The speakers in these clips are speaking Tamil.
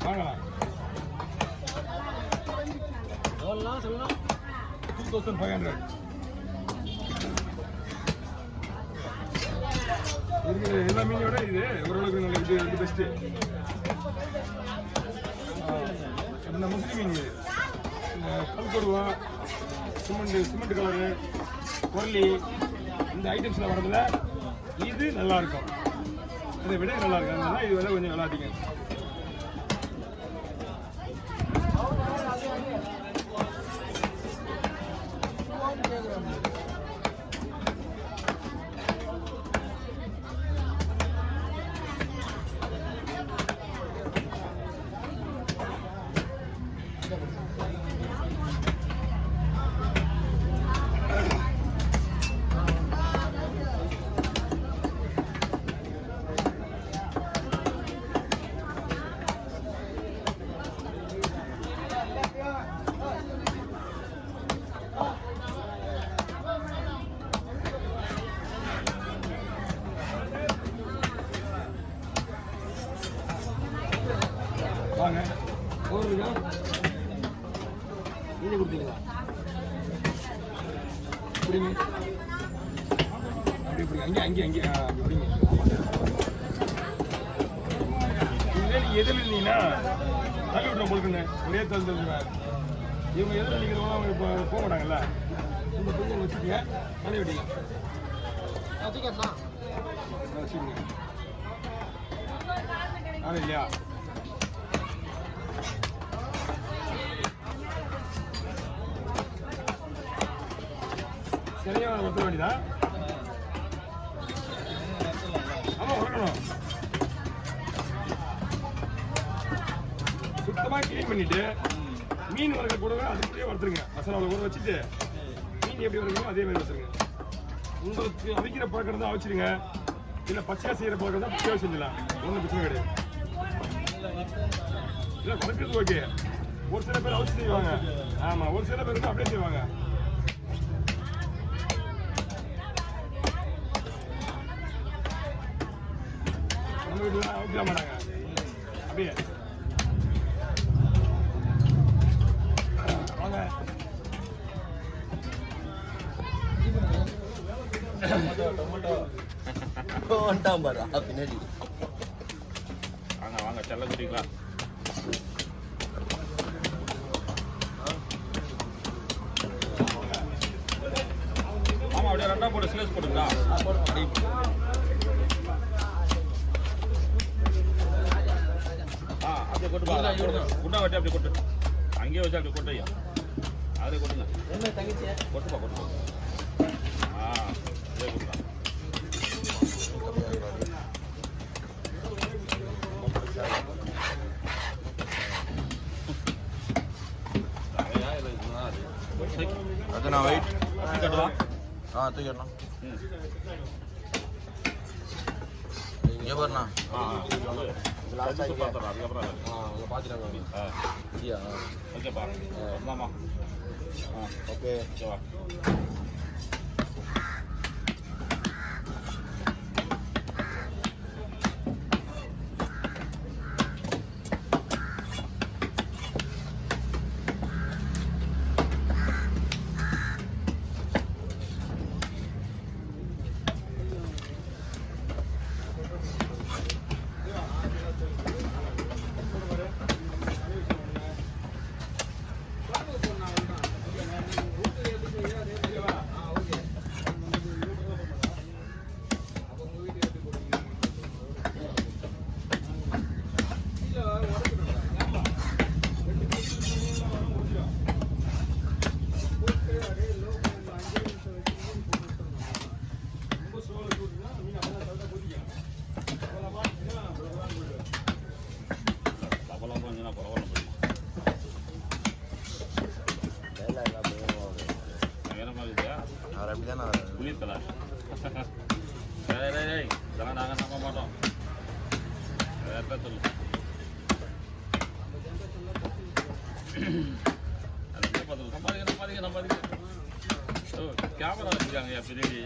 வாங்கலாம். எவ்வளோலாம் சொல்லலாம்? 2500. இருக்கிற எல்லா மீனோட இது ஓரளவுக்கு நல்ல இது பெஸ்ட்டு. இந்த முஸ்லீம் மீன் கல்கொடுவா, சிமெண்ட் கலரு, கொரலி, இந்த ஐட்டம்ஸில் வரதுல இது நல்லாயிருக்கும். அதை விட நல்லாயிருக்கும். அதனால இது விட கொஞ்சம் நல்லா அதிகம். வாங்க போடுறீங்க மீன் கொடுத்தீங்களா? இப்படிங்க அப்படி இப்படி அங்கே இப்படிங்க. இனிமேல் எதில் இருந்தீங்கன்னா தள்ளி விட்ற பொழுதுங்க ஒரே தள்ளுங்க. இவங்க எதில் நிற்கிறவங்க அவங்க இப்போ போக மாட்டாங்கல்ல. இந்த பொண்ணு வச்சுக்கீங்க, தள்ளி விட்டீங்க வச்சுக்கீங்க அது இல்லையா? சரியா ஒருத்த வேண்டியதா? ஆமா உறக்கணும். சுத்தமாக கிளீன் பண்ணிட்டு மீன் வறுக்க கூட அதுக்குள்ளேயே வறுத்துருங்க. மசாலாவில் கூட வச்சுட்டு மீன் எப்படி வறுக்கணும் அதே மாதிரி வறுத்துருங்க. உங்களுக்கு அவிக்கிற பழக்கம் தான் அவிச்சிடுங்க. இல்லை பச்சையாக செய்கிற பழக்கம் தான் பச்சையாக செஞ்சிடலாம். ஒன்றும் பிரச்சனை கிடையாது. இல்லை வறுக்கிறது ஓகே. ஒரு சில பேர் அவிச்சு செய்வாங்க. ஆமாம், ஒரு சில பேர் வந்து அப்படியே செய்வாங்க. நம்ம வீட்டுலாம் அவிக்க மாட்டாங்க அப்படியே. வாங்க டொமேட்டோ வந்துட்டான் பாரு பின்னாடி. வாங்க வாங்க செல்ல குட்டிங்களா. ஆமாம் அப்படியே ரெண்டாக போட்டு ஸ்லேஸ் போட்டுங்களா. அப்படியே கொட்டு குண்டா வட்டி அப்படி கொட்டு. அங்கேயே வச்சு அப்படி கொட்டையா அதே கொட்டுங்க. கொட்டுப்பா கொட்டுப்பா. அதே கொட்டுதான். அது நான் வெயிட் கட்டலாம். தூக்கிடலாம். இங்கே பாருண்ணா. அதுக்கப்புறம் பார்த்துட்டாங்க. ஓகேப்பா ஆமாம்மா. ஓகே ஓகேவா. குளிர் கலர். இதெல்லாம் நாங்கள் நம்ப மாட்டோம். வேற சொல்லு. சம்பாதிக்க கேமரா வச்சுருக்காங்க பின்னாடி.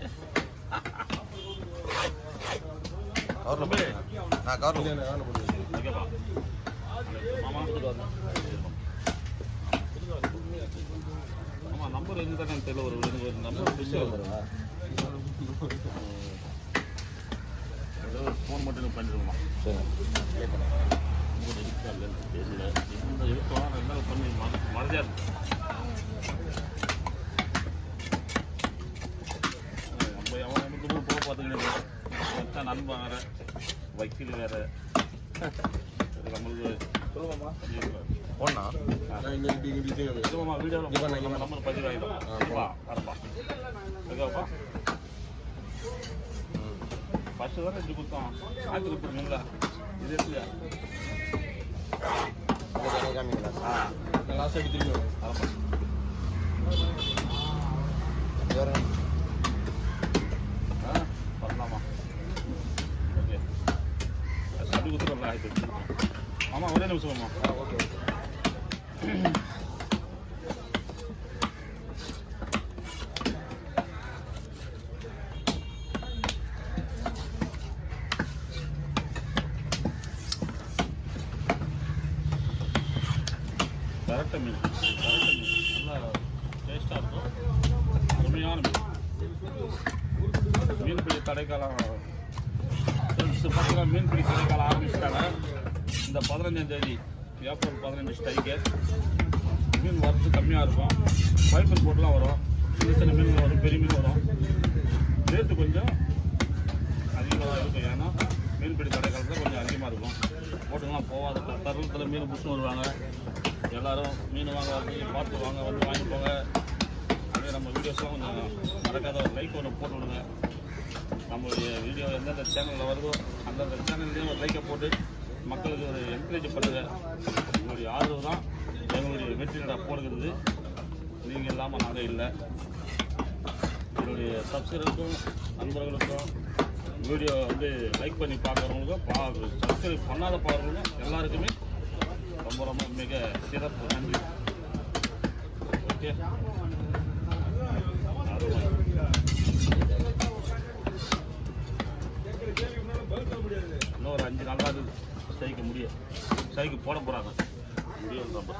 கவரில் நான் கவரில் ஓகேப்பா மாமா ஆமாம் நம்பர் எங்கே தானே தெரியல ஒரு நம்பர் மிஸ் ஆகுதுங்களா ஏதோ ஃபோன் மட்டும் பண்ணிடுவோமா சரி நம்பர் இருக்கா இல்லைன்னு தெரியல இந்த இருக்கோம் ரெண்டாவது பண்ணி மறதியாக இருக்கு நம்ம எவன் மட்டும் போக பார்த்துக்கிட்டே நண்பன் வேறு வக்கீல் வேறு நம்மளுக்கு சொல்லுவாம்மா போனா வீடியோவில் நம்பர் பதிவாயிடும் வரப்பா ஓகேப்பா ஃபஸ்ட்டு தான் 2 கொடுத்தோம் ஆக்கிரி போடுங்களா இது இல்லையா லாஸ்ட் அடி திரும்பி வரப்பா பண்ணலாமா ஓகே அப்படி கொடுத்துருவோம்ல ஆயிரத்தி ஆமாம் ஒரே நிமிஷம் ஓகே கரெக்டாக மீன் நல்லா டேஸ்ட்டாக இருக்கும் அருமையான மீன்பிடி தடைக்காலம் பார்த்தீங்கன்னா மீன்பிடி தடைக்காலம் ஆரம்பிச்சிட்டாங்க இந்த 15ஆம் தேதி ஏப்ரல் 15 ஸ்ட்ரைக்கு மீன் வரது கம்மியாக இருக்கும் பைப்பர் போட்டுலாம் வரும் சின்ன சின்ன மீன் வரும் பெரிய மீன் வரும் ரேட்டு கொஞ்சம் அதிகமாக இருக்கும் ஏன்னா மீன்பிடி தடைக்காலத்தில் கொஞ்சம் அதிகமாக இருக்கும் போட்டுலாம் போகாத தருணத்தில் மீன் பிடிச்சி வருவாங்க எல்லோரும் மீன் வாங்க பார்த்து வாங்க வந்து வாங்கி போங்க அதே நம்ம வீடியோஸ்லாம் கொஞ்சம் மறக்காத ஒரு லைக் ஒன்று போட்டு விடுங்க நம்மளுடைய வீடியோ எந்தெந்த சேனலில் வருதோ அந்தந்த சேனல்லையும் ஒரு லைக்கை போட்டு மக்களுக்கு ஒரு என்கரேஜ் பண்ணுங்கள் உங்களுடைய ஆதரவு தான் எங்களுடைய வெற்றி நட போடுகிறது நீங்கள் இல்லாமல் நாங்கள் இல்லை என்னுடைய சப்ஸ்கிரைபருக்கும் நண்பர்களுக்கும் வீடியோ வந்து லைக் பண்ணி பார்க்குறவங்களுக்கும் சப்ஸ்கிரைப் பண்ணாத பார்க்குறவங்களுக்கும் எல்லாருக்குமே ரொம்ப ரொம்ப மிக சிறப்பு நன்றி ஓகே இன்னும் ஒரு 5 நாளாவது ஸ்ட்ரைக்கு போட போகிறாங்க முடியும் ரொம்ப